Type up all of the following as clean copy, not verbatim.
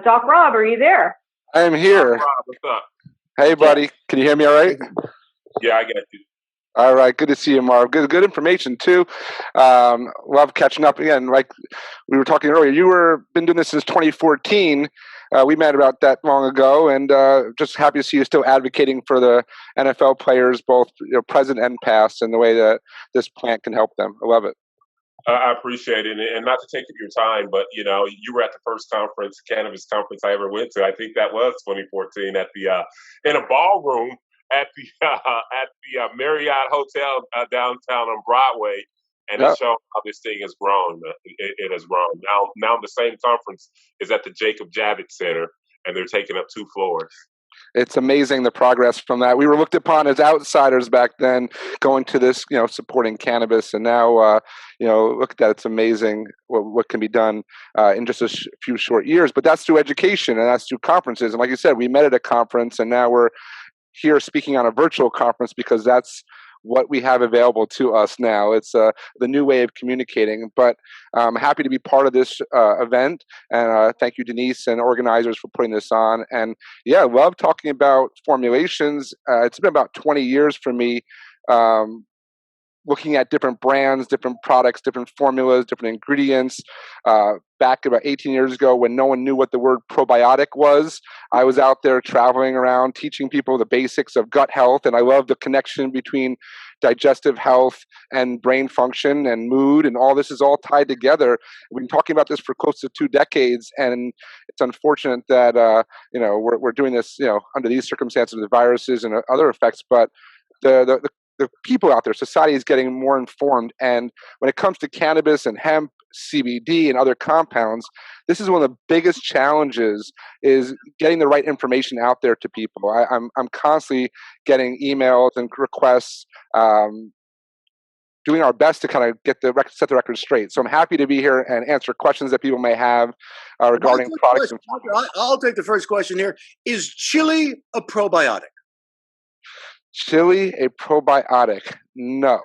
Doc Rob, are you there? I am here. Rob, what's up? Hey, buddy. Can you hear me all right? Yeah, I got you. All right. Good to see you, Marv. Good information, too. Love catching up again. Like we were talking earlier, you been doing this since 2014. We met about that long ago, and just happy to see you still advocating for the NFL players, both present and past, and the way that this plant can help them. I love it. I appreciate it, and not to take up your time, but you were at the first cannabis conference I ever went to. I think that was 2014 at the in a ballroom at the Marriott Hotel downtown on Broadway, and it showed how this thing has grown. It has grown. Now the same conference is at the Jacob Javits Center, and they're taking up 2 floors. It's amazing the progress from that. We were looked upon as outsiders back then, going to this, supporting cannabis, and now, look at that. It's amazing what can be done in just a few short years. But that's through education, and that's through conferences. And like you said, we met at a conference, and now we're here speaking on a virtual conference because that's what we have available to us now. It's the new way of communicating, but I'm happy to be part of this event, and thank you, Denise, and organizers for putting this on. And yeah, I love talking about formulations. It's been about 20 years for me looking at different brands, different products, different formulas, different ingredients. Back about 18 years ago, when no one knew what the word probiotic was, I was out there traveling around teaching people the basics of gut health, and I love the connection between digestive health and brain function and mood, and all this is all tied together. We've been talking about this for close to 2 decades, and it's unfortunate that we're doing this under these circumstances with viruses and other effects, but the people out there, society is getting more informed. And when it comes to cannabis and hemp, CBD, and other compounds, this is one of the biggest challenges, is getting the right information out there to people. I'm constantly getting emails and requests, doing our best to kind of set the record straight. So I'm happy to be here and answer questions that people may have regarding products. I'll take the first question here. Is chili a probiotic? Chili a probiotic? No.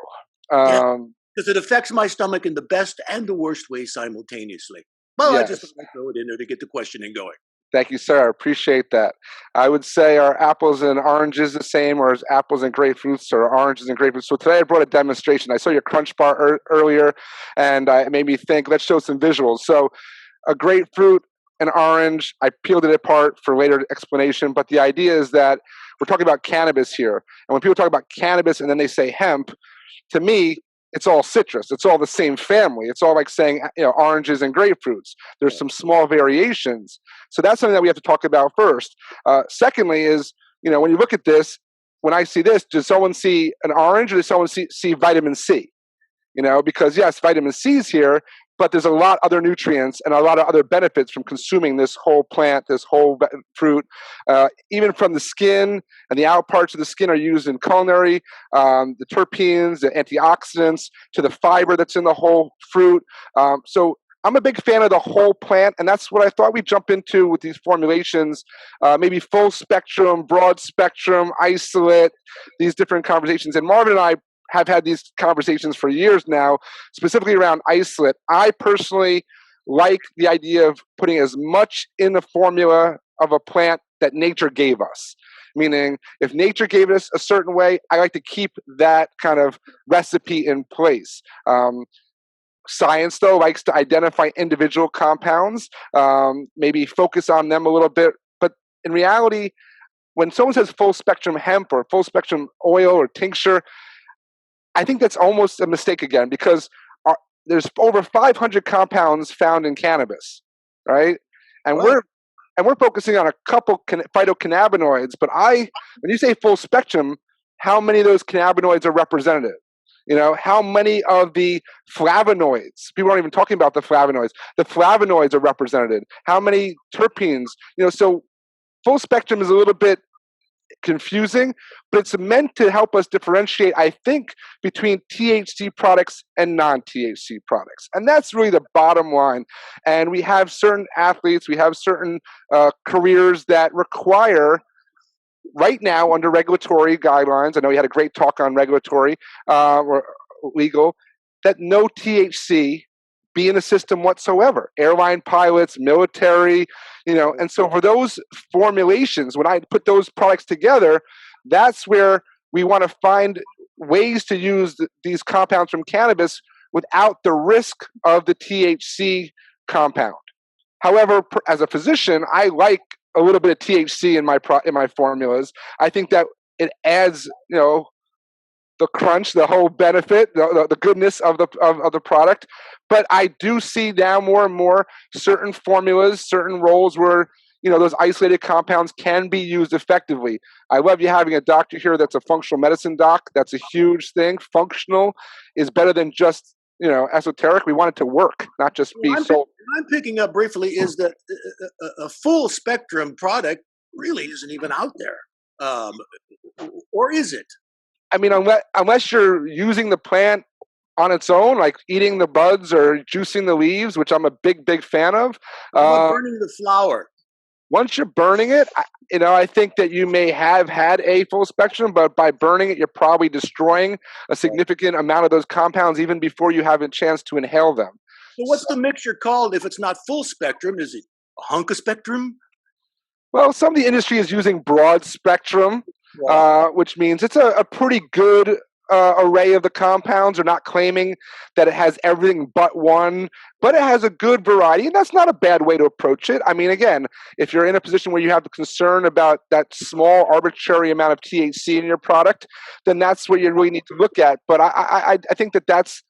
Because it affects my stomach in the best and the worst way simultaneously. Well, yes. I just want to throw it in there to get the questioning going. Thank you, sir. I appreciate that. I would say are apples and oranges the same, or is apples and grapefruits, or oranges and grapefruits? So today I brought a demonstration. I saw your crunch bar earlier, and it made me think, let's show some visuals. So a grapefruit, an orange, I peeled it apart for later explanation, but the idea is that we're talking about cannabis here. And when people talk about cannabis and then they say hemp, to me, it's all citrus. It's all the same family. It's all like saying, oranges and grapefruits. There's some small variations. So that's something that we have to talk about first. Secondly is, when you look at this, when I see this, does someone see an orange or does someone see vitamin C? Because yes, vitamin C is here, but there's a lot of other nutrients and a lot of other benefits from consuming this whole plant, this whole fruit. Even from the skin, and the outer parts of the skin are used in culinary, the terpenes, the antioxidants, to the fiber that's in the whole fruit. So I'm a big fan of the whole plant, and that's what I thought we'd jump into with these formulations, maybe full spectrum, broad spectrum, isolate, these different conversations. And Marvin and I have had these conversations for years now, specifically around isolate. I personally like the idea of putting as much in the formula of a plant that nature gave us. Meaning, if nature gave us a certain way, I like to keep that kind of recipe in place. Science, though, likes to identify individual compounds, maybe focus on them a little bit. But in reality, when someone says full spectrum hemp or full spectrum oil or tincture, I think that's almost a mistake again, because there's over 500 compounds found in cannabis, right? And we're focusing on a couple phytocannabinoids. But when you say full spectrum, how many of those cannabinoids are representative? How many of the flavonoids? People aren't even talking about the flavonoids. The flavonoids are represented. How many terpenes? So full spectrum is a little bit confusing, but it's meant to help us differentiate, I think, between THC products and non-THC products. And that's really the bottom line. And we have certain athletes, we have certain careers that require, right now under regulatory guidelines, I know we had a great talk on regulatory or legal, that no THC be in the system whatsoever. Airline pilots, military, and so for those formulations, when I put those products together, that's where we want to find ways to use these compounds from cannabis without the risk of the THC compound. However, as a physician, I like a little bit of THC in my formulas. I think that it adds, the crunch, the whole benefit, the goodness of the product. But I do see now more and more certain formulas, certain roles where those isolated compounds can be used effectively. I love you having a doctor here that's a functional medicine doc. That's a huge thing. Functional is better than just esoteric. We want it to work, not just be sold. What I'm picking up briefly is that a full spectrum product really isn't even out there, or is it? I mean, unless you're using the plant on its own, like eating the buds or juicing the leaves, which I'm a big fan of. How about burning the flower? Once you're burning it, I think that you may have had a full spectrum, but by burning it, you're probably destroying a significant amount of those compounds even before you have a chance to inhale them. So what's the mixture called if it's not full spectrum? Is it a hunk of spectrum? Well, some of the industry is using broad spectrum, which means it's a pretty good array of the compounds. Are not claiming that it has everything but one, but it has a good variety, and that's not a bad way to approach it. I mean, again, if you're in a position where you have the concern about that small arbitrary amount of THC in your product, then that's where you really need to look at. But I think that that's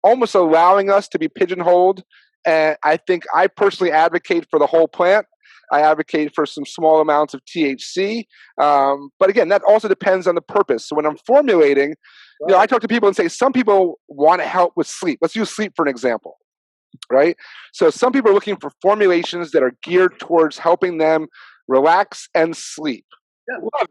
almost allowing us to be pigeonholed, and I think I personally advocate for the whole plant. I advocate for some small amounts of THC. But again, that also depends on the purpose. So when I'm formulating, I talk to people and say, some people want to help with sleep. Let's use sleep for an example, right? So some people are looking for formulations that are geared towards helping them relax and sleep. Yeah.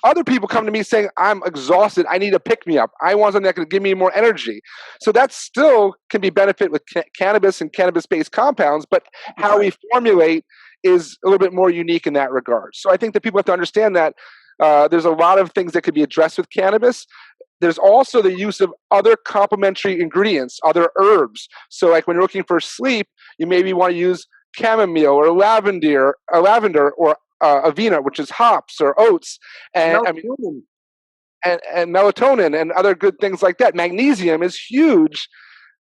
Other people come to me saying, I'm exhausted. I need a pick-me-up. I want something that can give me more energy. So that still can be benefit with cannabis and cannabis-based compounds, but how we formulate is a little bit more unique in that regard. So I think that people have to understand that there's a lot of things that could be addressed with cannabis. There's also the use of other complementary ingredients, other herbs. So like when you're looking for sleep, you maybe want to use chamomile or lavender or avena, which is hops or oats, and melatonin and other good things like that. Magnesium is huge.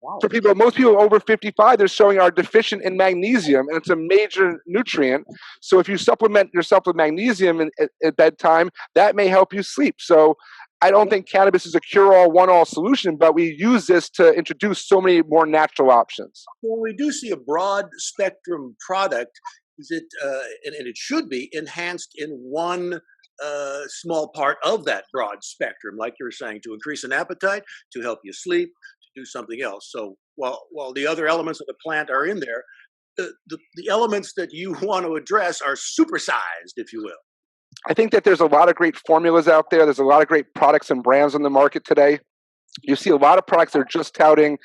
Wow. For people. Most people over 55, they're showing are deficient in magnesium, and it's a major nutrient. So if you supplement yourself with magnesium at bedtime, that may help you sleep. So I don't think cannabis is a cure-all, one-all solution, but we use this to introduce so many more natural options. Well, we do see a broad spectrum product. Is it, and it should be enhanced in one small part of that broad spectrum, like you were saying, to increase an appetite, to help you sleep, to do something else. So while the other elements of the plant are in there, the elements that you want to address are supersized, if you will. I think that there's a lot of great formulas out there. There's a lot of great products and brands on the market today. You see a lot of products that are just touting,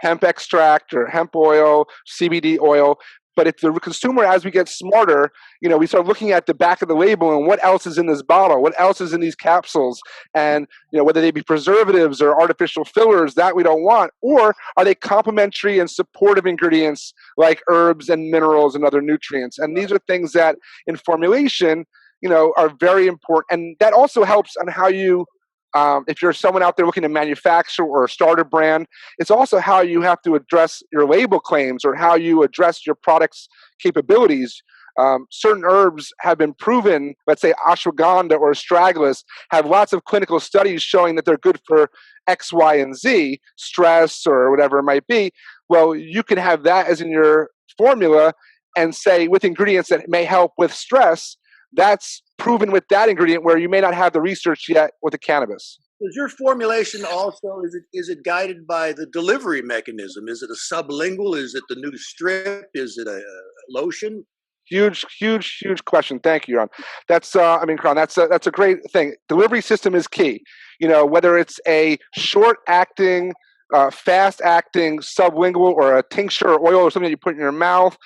hemp extract or hemp oil, CBD oil. But if the consumer, as we get smarter, we start looking at the back of the label and what else is in this bottle, what else is in these capsules, and whether they be preservatives or artificial fillers that we don't want, or are they complementary and supportive ingredients like herbs and minerals and other nutrients? And these are things that in formulation, are very important. And that also helps on how you, if you're someone out there looking to manufacture or start a brand, it's also how you have to address your label claims or how you address your product's capabilities. Certain herbs have been proven, let's say ashwagandha or astragalus, have lots of clinical studies showing that they're good for X, Y, and Z, stress or whatever it might be. Well, you can have that as in your formula and say with ingredients that may help with stress, that's proven with that ingredient where you may not have the research yet with the cannabis. Is your formulation also, is it guided by the delivery mechanism? Is it a sublingual? Is it the new strip? Is it a lotion? Huge question. Thank you, Ron. That's, Ron, that's a great thing. Delivery system is key. Whether it's a short-acting fast-acting sublingual or a tincture or oil or something that you put in your mouth,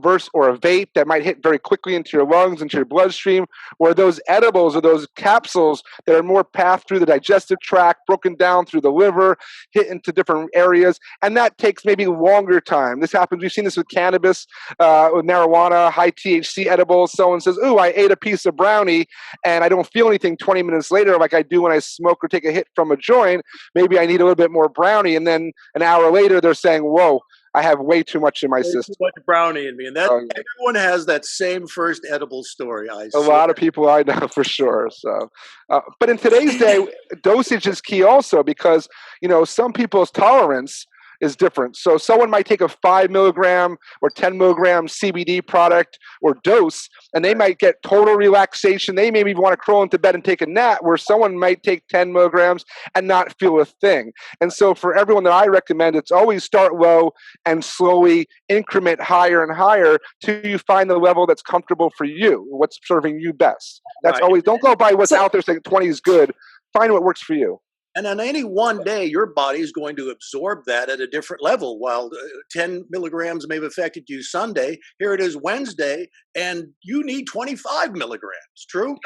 versus or a vape that might hit very quickly into your lungs, into your bloodstream, or those edibles or those capsules that are more passed through the digestive tract, broken down through the liver, hit into different areas, and that takes maybe longer time. This happens. We've seen this with cannabis, with marijuana, high THC edibles. Someone says, "Ooh, I ate a piece of brownie and I don't feel anything 20 minutes later like I do when I smoke or take a hit from a joint. Maybe I need a little bit more brownie." And then an hour later, they're saying, "Whoa, I have way too much in my Way system." too much brownie in me, and that Oh, yeah. everyone has that same first edible story. I A swear. lot of people I know for sure. So, but in today's day, dosage is key also because some people's tolerance is different. So someone might take a 5 milligram or 10 milligram CBD product or dose, and they might get total relaxation. They maybe want to crawl into bed and take a nap, where someone might take 10 milligrams and not feel a thing. And so for everyone that I recommend, it's always start low and slowly increment higher and higher till you find the level that's comfortable for you, what's serving you best. That's Right. always, don't go by what's So- out there saying 20 is good. Find what works for you. And on any one day, your body is going to absorb that at a different level. While 10 milligrams may have affected you Sunday, here it is Wednesday, and you need 25 milligrams. True?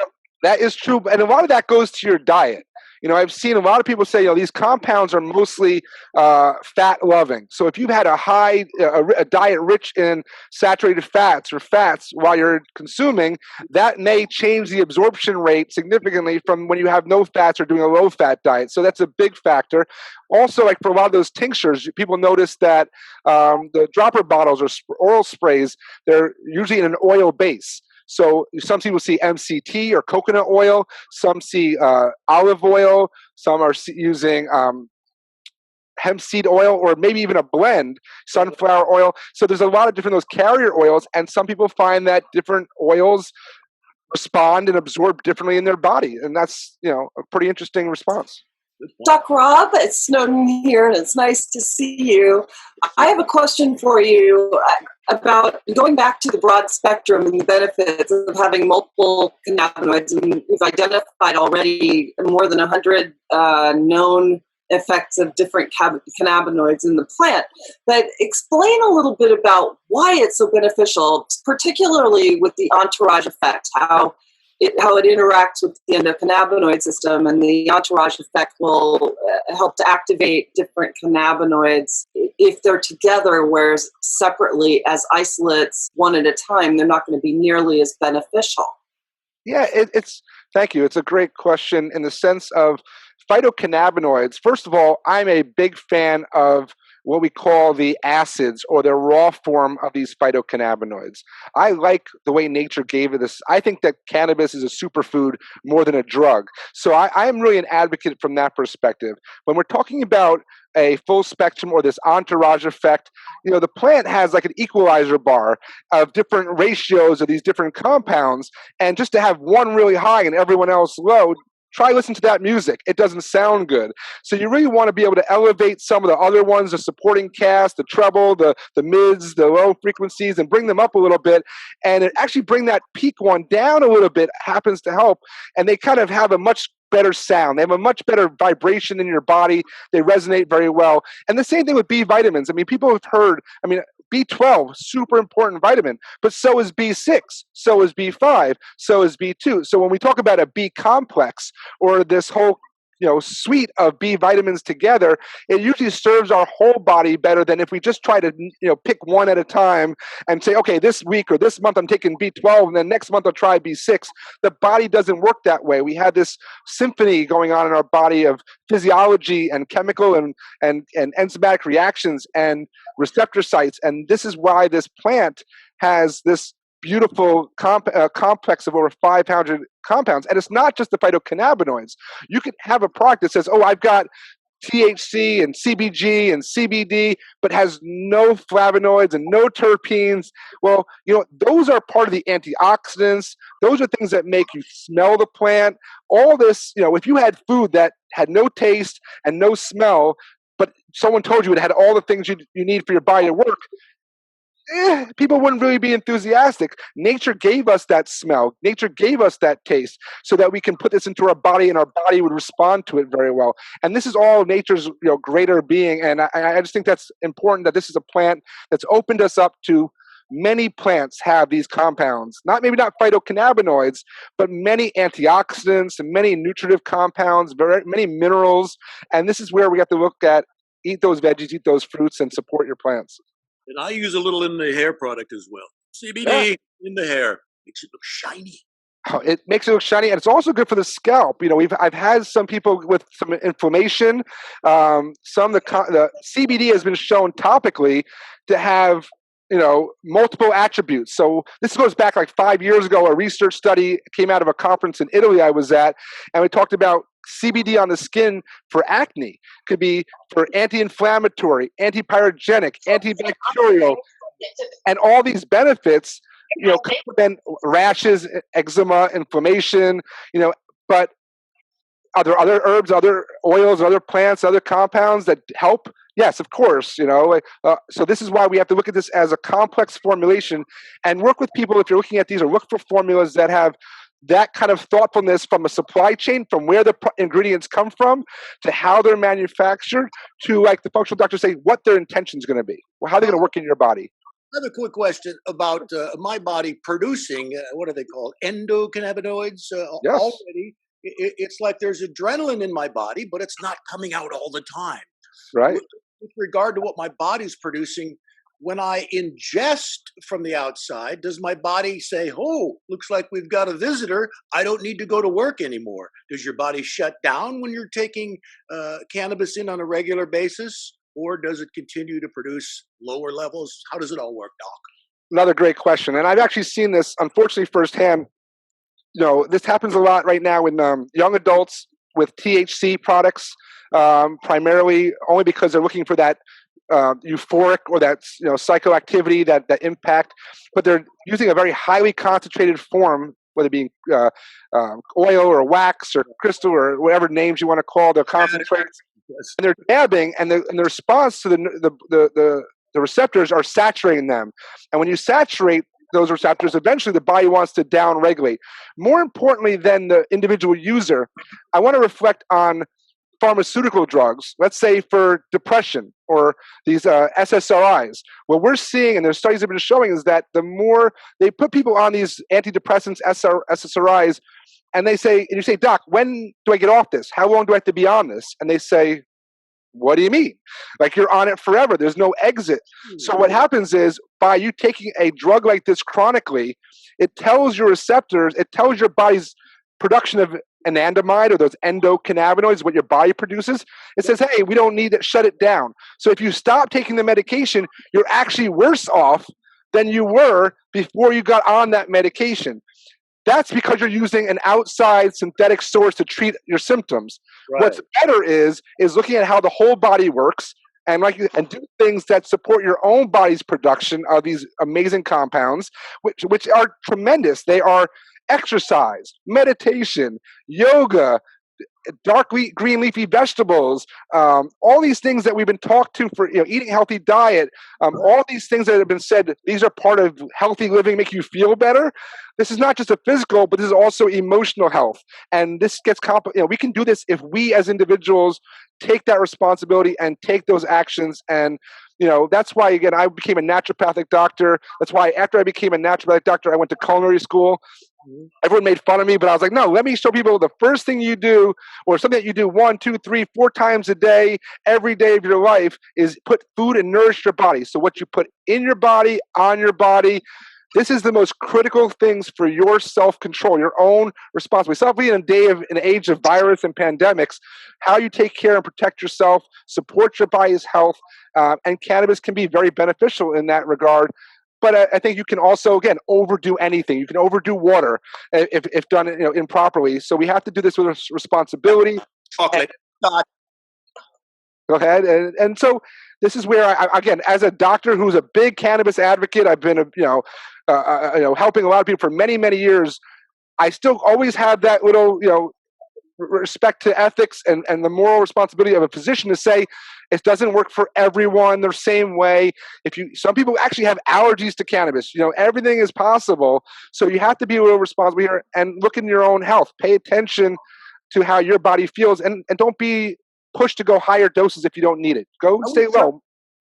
That is true, and a lot of that goes to your diet. I've seen a lot of people say, these compounds are mostly fat-loving. So if you've had a diet rich in saturated fats or fats while you're consuming, that may change the absorption rate significantly from when you have no fats or doing a low-fat diet. So that's a big factor. Also, like for a lot of those tinctures, people notice that the dropper bottles or oral sprays, they're usually in an oil base. So some people see MCT or coconut oil, some see olive oil, some are using hemp seed oil, or maybe even a blend, sunflower oil. So there's a lot of different those carrier oils, and some people find that different oils respond and absorb differently in their body, and that's a pretty interesting response. Doc Rob, it's Snowden here, and it's nice to see you. I have a question for you about going back to the broad spectrum and the benefits of having multiple cannabinoids. And we've identified already more than 100 known effects of different cannabinoids in the plant. But explain a little bit about why it's so beneficial, particularly with the entourage effect, how it interacts with the endocannabinoid system, and the entourage effect will help to activate different cannabinoids if they're together, whereas separately as isolates one at a time, they're not going to be nearly as beneficial. Yeah, thank you. It's a great question in the sense of phytocannabinoids. First of all, I'm a big fan of what we call the acids, or the raw form of these phytocannabinoids. I like the way nature gave it this. I think that cannabis is a superfood more than a drug. So I am really an advocate from that perspective. When we're talking about a full spectrum or this entourage effect, the plant has like an equalizer bar of different ratios of these different compounds, and just to have one really high and everyone else low, try listen to that music. It doesn't sound good. So you really want to be able to elevate some of the other ones, the supporting cast, the treble, the mids, the low frequencies, and bring them up a little bit. And it actually bring that peak one down a little bit happens to help. And they kind of have a much better sound. They have a much better vibration in your body. They resonate very well. And the same thing with B vitamins. I mean, people have heard, B12, super important vitamin, but so is B6, so is B5, so is B2. So when we talk about a B complex, or this whole suite of B vitamins together, it usually serves our whole body better than if we just try to pick one at a time and say, okay, this week or this month I'm taking B12, and then next month I'll try B6. The body doesn't work that way. We have this symphony going on in our body of physiology and chemical and enzymatic reactions and receptor sites, and this is why this plant has this beautiful complex of over 500 compounds. And it's not just the phytocannabinoids. You can have a product that says, oh, I've got THC and CBG and CBD, but has no flavonoids and no terpenes. Well, those are part of the antioxidants. Those are things that make you smell the plant. All this, if you had food that had no taste and no smell, but someone told you it had all the things you need for your body to work, people wouldn't really be enthusiastic. Nature gave us that smell. Nature gave us that taste so that we can put this into our body and our body would respond to it very well. And this is all nature's greater being. And I just think that's important that this is a plant that's opened us up to many plants have these compounds, maybe not phytocannabinoids, but many antioxidants and many nutritive compounds, many minerals. And this is where we have to look at, eat those veggies, eat those fruits, and support your plants. And I use a little in the hair product as well. CBD in the hair makes it look shiny. It makes it look shiny, and it's also good for the scalp. I've had some people with some inflammation. The CBD has been shown topically to have multiple attributes. So this goes back like 5 years ago. A research study came out of a conference in Italy I was at, and we talked about CBD on the skin for acne. Could be for anti-inflammatory, antipyrogenic, antibacterial, and all these benefits, prevent rashes, eczema, inflammation, but are there other herbs, other oils, other plants, other compounds that help? Yes, of course, so this is why we have to look at this as a complex formulation and work with people, if you're looking at these, or look for formulas that have that kind of thoughtfulness from a supply chain, from where the ingredients come from, to how they're manufactured, to, like the functional doctors say, what their intention is going to be, or how they're going to work in your body. Another quick question about my body producing, what are they called? Endocannabinoids Yes. already. It's like there's adrenaline in my body, but it's not coming out all the time. Right. With regard to what my body's producing, when I ingest from the outside, does my body say, oh, looks like we've got a visitor, I don't need to go to work anymore? Does your body shut down when you're taking cannabis in on a regular basis? Or does it continue to produce lower levels? How does it all work, Doc? Another great question. And I've actually seen this, unfortunately, firsthand. This happens a lot right now in young adults with THC products, primarily only because they're looking for that euphoric or that psychoactivity, that impact. But they're using a very highly concentrated form, whether it be oil or wax or crystal or whatever names you want to call the concentrates. Yes. And they're dabbing, and the response to the receptors are saturating them. And when you saturate those receptors, eventually the body wants to down-regulate. More importantly than the individual user, I want to reflect on pharmaceutical drugs, let's say for depression or these SSRIs. What we're seeing, and their studies have been showing, is that the more they put people on these antidepressants, SSRIs, and they say, and you say, Doc, when do I get off this? How long do I have to be on this? And they say, what do you mean? Like, you're on it forever. There's no exit. So what happens is, by you taking a drug like this chronically, it tells your receptors, it tells your body's production of anandamide or those endocannabinoids, what your body produces. It says, hey, we don't need to shut it down. So if you stop taking the medication, you're actually worse off than you were before you got on that medication. That's because you're using an outside synthetic source to treat your symptoms. Right. What's better is looking at how the whole body works and do things that support your own body's production of these amazing compounds, which are tremendous. They are exercise, meditation, yoga, dark green leafy vegetables, all these things that we've been talked to for eating a healthy diet, all these things that have been said, these are part of healthy living, make you feel better. This is not just a physical, but this is also emotional health. And this gets complicated. We can do this if we as individuals take that responsibility and take those actions. And that's why, again, I became a naturopathic doctor. That's why after I became a naturopathic doctor, I went to culinary school. Everyone made fun of me, but I was like, no, let me show people the first thing you do, or something that you do 1, 2, 3, 4 times a day, every day of your life, is put food and nourish your body. So what you put in your body, on your body, this is the most critical things for your self-control, your own responsibility. Especially in an age of virus and pandemics, how you take care and protect yourself, support your body's health, and cannabis can be very beneficial in that regard. But I think you can also, again, overdo anything. You can overdo water if done improperly. So we have to do this with responsibility. Okay. Go ahead. And so this is where, again, as a doctor who's a big cannabis advocate, I've been, helping a lot of people for many, many years. I still always have that little, respect to ethics and the moral responsibility of a physician to say it doesn't work for everyone the same way. Some people actually have allergies to cannabis. Everything is possible. So you have to be a little responsible here and look in your own health. Pay attention to how your body feels, and don't be pushed to go higher doses if you don't need it. Go stay low.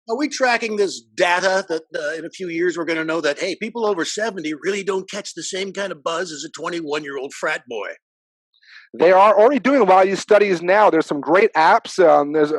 Are we tracking this data that in a few years we're going to know that, hey, people over 70 really don't catch the same kind of buzz as a 21-year-old frat boy? They are already doing a lot of these studies now. There's some great apps. There's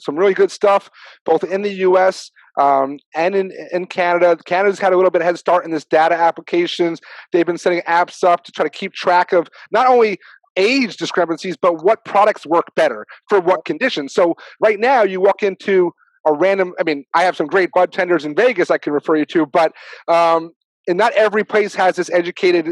some really good stuff, both in the U.S. And in Canada. Canada's had a little bit of head start in this data applications. They've been setting apps up to try to keep track of not only age discrepancies, but what products work better for what conditions. So right now you walk into a random, I have some great bud tenders in Vegas I can refer you to, but and not every place has this educated,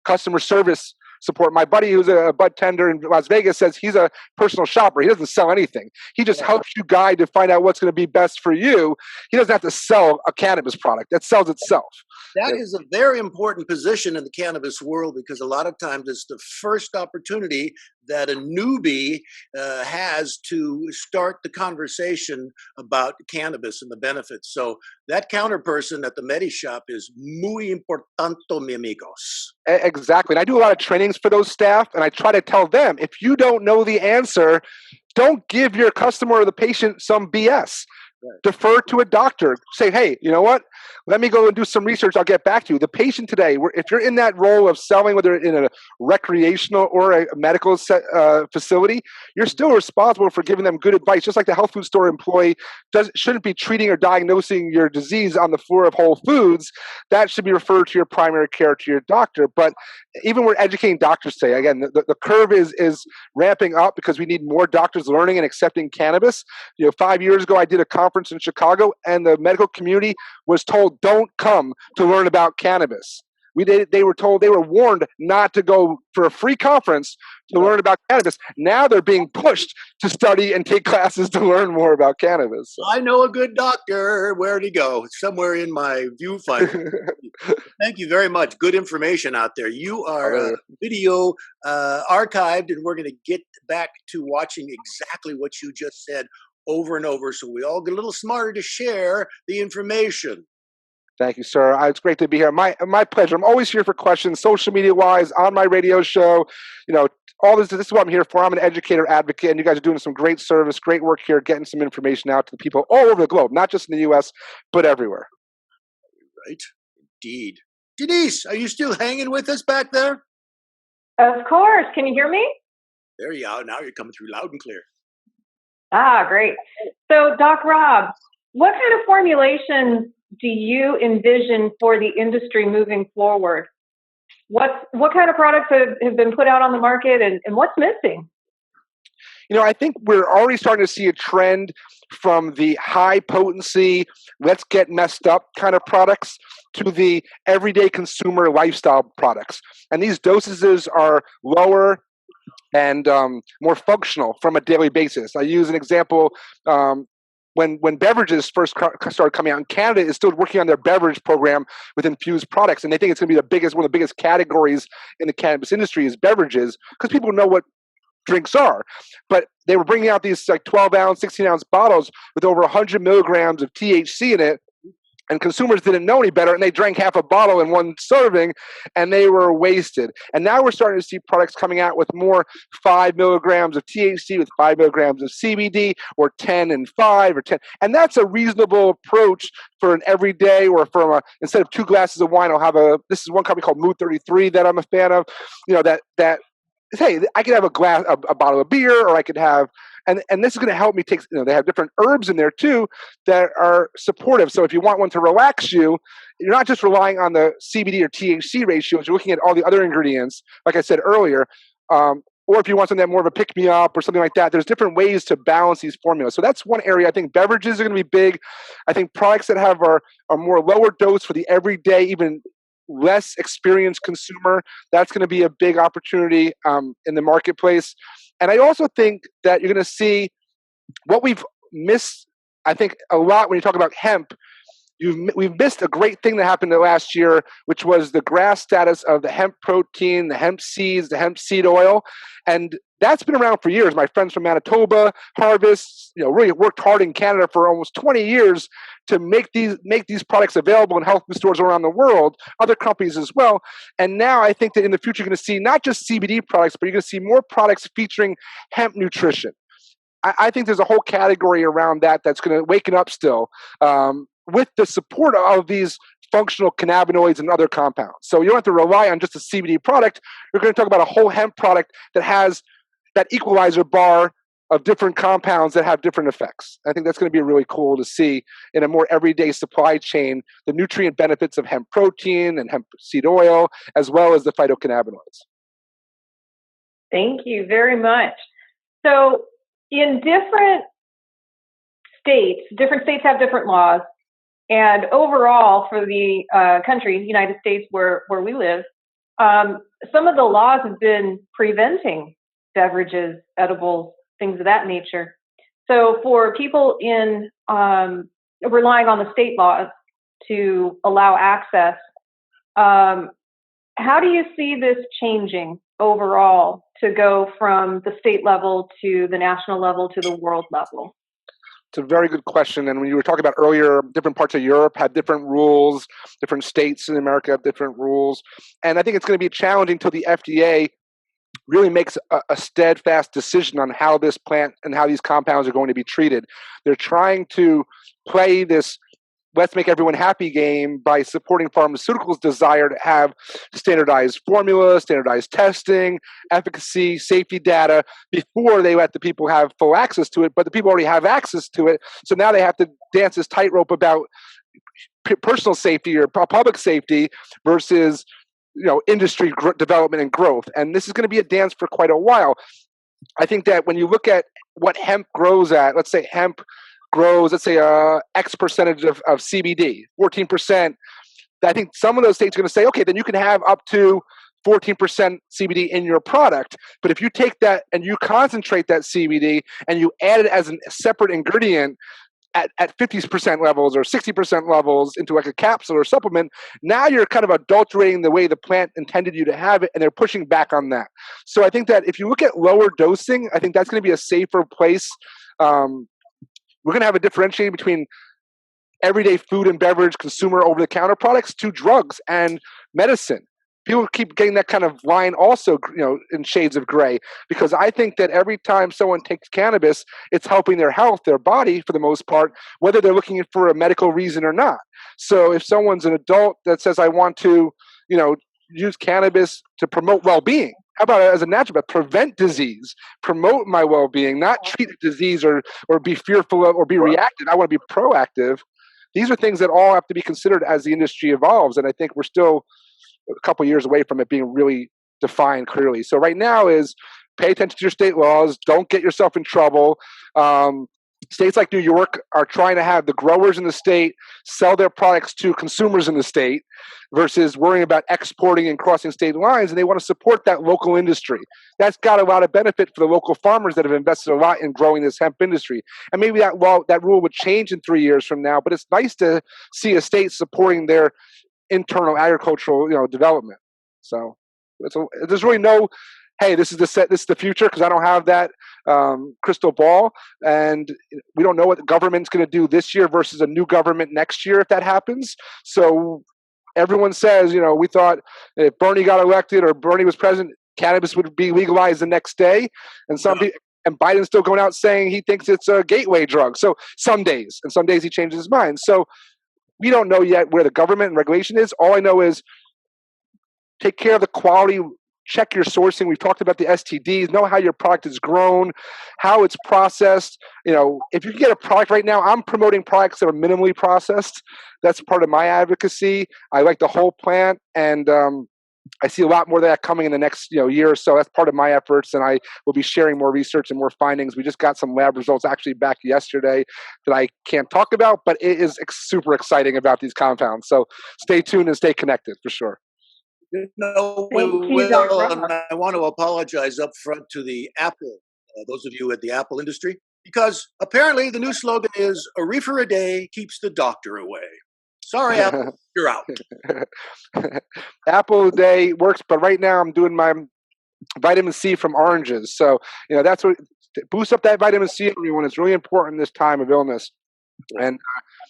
customer service support. My buddy who's a bud tender in Las Vegas says he's a personal shopper. He doesn't sell anything. He just helps you guide to find out what's going to be best for you. He doesn't have to sell a cannabis product. That sells itself. That is a very important position in the cannabis world, because a lot of times it's the first opportunity that a newbie has to start the conversation about cannabis and the benefits. So that counter person at the Medi shop is muy importante, mi amigos. Exactly. And I do a lot of trainings for those staff, and I try to tell them, if you don't know the answer, don't give your customer or the patient some BS. Right. Defer to a doctor. Say, hey, you know what? Let me go and do some research. I'll get back to you. The patient today, if you're in that role of selling, whether in a recreational or a medical facility, you're still responsible for giving them good advice. Just like the health food store employee shouldn't be treating or diagnosing your disease on the floor of Whole Foods. That should be referred to your primary care, to your doctor. But even we're educating doctors today. Again, the curve is ramping up because we need more doctors learning and accepting cannabis. 5 years ago, I did a conference in Chicago, and the medical community was told, don't come to learn about cannabis. They were warned not to go for a free conference to learn about cannabis. Now they're being pushed to study and take classes to learn more about cannabis. So. I know a good doctor. Where'd he go? Somewhere in my viewfinder. Thank you very much. Good information out there. You are video archived, and we're going to get back to watching exactly what you just said over and over, so we all get a little smarter to share the information. Thank you, sir. It's great to be here. My pleasure. I'm always here for questions, social media wise, on my radio show. All this is what I'm here for. I'm an educator advocate, and you guys are doing some great service, great work here, getting some information out to the people all over the globe, not just in the U.S., but everywhere. Right. Indeed. Denise, are you still hanging with us back there? Of course. Can you hear me? There you are. Now you're coming through loud and clear. Ah, great. So, Doc Rob, what kind of formulations do you envision for the industry moving forward? What kind of products have been put out on the market, and what's missing? I think we're already starting to see a trend from the high potency, let's get messed up kind of products to the everyday consumer lifestyle products. And these dosages are lower and more functional from a daily basis. I use an example. When beverages first started coming out in Canada, is still working on their beverage program with infused products, and they think it's going to be one of the biggest categories in the cannabis industry is beverages, because people know what drinks are. But they were bringing out these 12-ounce, 16-ounce bottles with over 100 milligrams of THC in it, and consumers didn't know any better, and they drank half a bottle in one serving, and they were wasted. And now we're starting to see products coming out with more 5 milligrams of THC with 5 milligrams of CBD, or 10 and 5, or 10. And that's a reasonable approach for an everyday, or instead of 2 glasses of wine, this is one company called Mood 33 that I'm a fan of, hey, I could have a bottle of beer, or I could have, and this is going to help me take, they have different herbs in there too that are supportive. So if you want one to relax you, you're not just relying on the CBD or THC ratios, you're looking at all the other ingredients, like I said earlier. Or if you want something that more of a pick-me-up or something like that, there's different ways to balance these formulas. So that's one area. I think beverages are going to be big. I think products that have are more lower dose for the everyday, even less experienced consumer, that's going to be a big opportunity in the marketplace. And I also think that you're going to see what we've missed, I think, a lot when you talk about hemp, we've missed a great thing that happened last year, which was the GRAS status of the hemp protein, the hemp seeds, the hemp seed oil. And that's been around for years. My friends from Manitoba, Harvest, really worked hard in Canada for almost 20 years to make these products available in health food stores around the world, other companies as well. And now I think that in the future, you're going to see not just CBD products, but you're going to see more products featuring hemp nutrition. I think there's a whole category around that's going to waken up still with the support of these functional cannabinoids and other compounds. So you don't have to rely on just a CBD product. You're going to talk about a whole hemp product that has that equalizer bar of different compounds that have different effects. I think that's going to be really cool to see in a more everyday supply chain, the nutrient benefits of hemp protein and hemp seed oil, as well as the phytocannabinoids. Thank you very much. So in different states have different laws. And overall, for the country, the United States, where we live, some of the laws have been preventing beverages, edibles, things of that nature. So for people in relying on the state laws to allow access, how do you see this changing overall to go from the state level to the national level to the world level? It's a very good question. And when you were talking about earlier, different parts of Europe had different rules, different states in America have different rules. And I think it's going to be challenging until the FDA really makes a steadfast decision on how this plant and how these compounds are going to be treated. They're trying to play this let's make everyone happy game by supporting pharmaceuticals' desire to have standardized formula, standardized testing, efficacy, safety data before they let the people have full access to it. But the people already have access to it. So now they have to dance this tightrope about personal safety or public safety versus industry development and growth. And this is going to be a dance for quite a while. I think that when you look at what hemp grows at, let's say hemp grows, let's say X percentage of CBD, 14%. I think some of those states are going to say, okay, then you can have up to 14% CBD in your product. But if you take that and you concentrate that CBD and you add it as a separate ingredient at 50% levels or 60% levels into like a capsule or supplement, now you're kind of adulterating the way the plant intended you to have it, and they're pushing back on that. So I think that if you look at lower dosing, I think that's going to be a safer place. We're going to have a differentiating between everyday food and beverage, consumer over-the-counter products to drugs and medicine. People keep getting that kind of line also, in shades of gray, because I think that every time someone takes cannabis, it's helping their health, their body for the most part, whether they're looking for a medical reason or not. So if someone's an adult that says, I want to, use cannabis to promote well-being, how about as a naturopath, prevent disease, promote my well-being, not treat disease or be fearful of or be reactive. I want to be proactive. These are things that all have to be considered as the industry evolves. And I think we're still a couple of years away from it being really defined clearly. So right now is pay attention to your state laws. Don't get yourself in trouble. States like New York are trying to have the growers in the state sell their products to consumers in the state versus worrying about exporting and crossing state lines, and they want to support that local industry. That's got a lot of benefit for the local farmers that have invested a lot in growing this hemp industry. And maybe that rule would change in 3 years from now, but it's nice to see a state supporting their internal agricultural development. So there's really no, hey, this is the future, because I don't have that crystal ball, and we don't know what the government's going to do this year versus a new government next year if that happens. So everyone says, we thought if Bernie got elected or Bernie was president, cannabis would be legalized the next day, and and Biden's still going out saying he thinks it's a gateway drug. So some days he changes his mind. So we don't know yet where the government and regulation is. All I know is take care of the quality. Check your sourcing. We've talked about the STDs. Know how your product is grown, how it's processed. If you can get a product right now, I'm promoting products that are minimally processed. That's part of my advocacy. I like the whole plant, and I see a lot more of that coming in the next year or so. That's part of my efforts, and I will be sharing more research and more findings. We just got some lab results actually back yesterday that I can't talk about, but it is super exciting about these compounds. So stay tuned and stay connected for sure. Thank you, Dr. Rob. And I want to apologize up front to the Apple, those of you at the Apple industry, because apparently the new slogan is "A reefer a day keeps the doctor away." Sorry, Apple, you're out. Apple Day works, but right now I'm doing my vitamin C from oranges. So, that's what boost up that vitamin C, everyone. It's really important this time of illness. And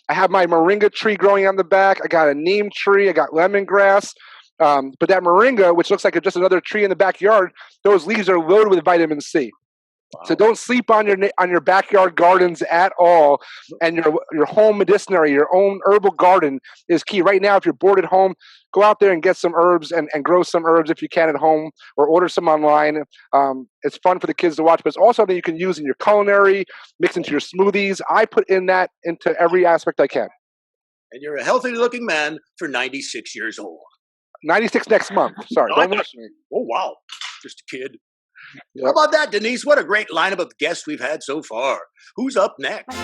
I have my moringa tree growing on the back. I got a neem tree. I got lemongrass. But that moringa, which looks like just another tree in the backyard, those leaves are loaded with vitamin C. Wow. So don't sleep on your backyard gardens at all. And your home medicinary, your own herbal garden is key. Right now, if you're bored at home, go out there and get some herbs and grow some herbs if you can at home, or order some online. It's fun for the kids to watch, but it's also something you can use in your culinary, mix into your smoothies. I put into every aspect I can. And you're a healthy looking man for 96 years old. 96 next month. Sorry, don't rush me. Oh, wow. Just a kid. Yep. How about that, Denise? What a great lineup of guests we've had so far. Who's up next?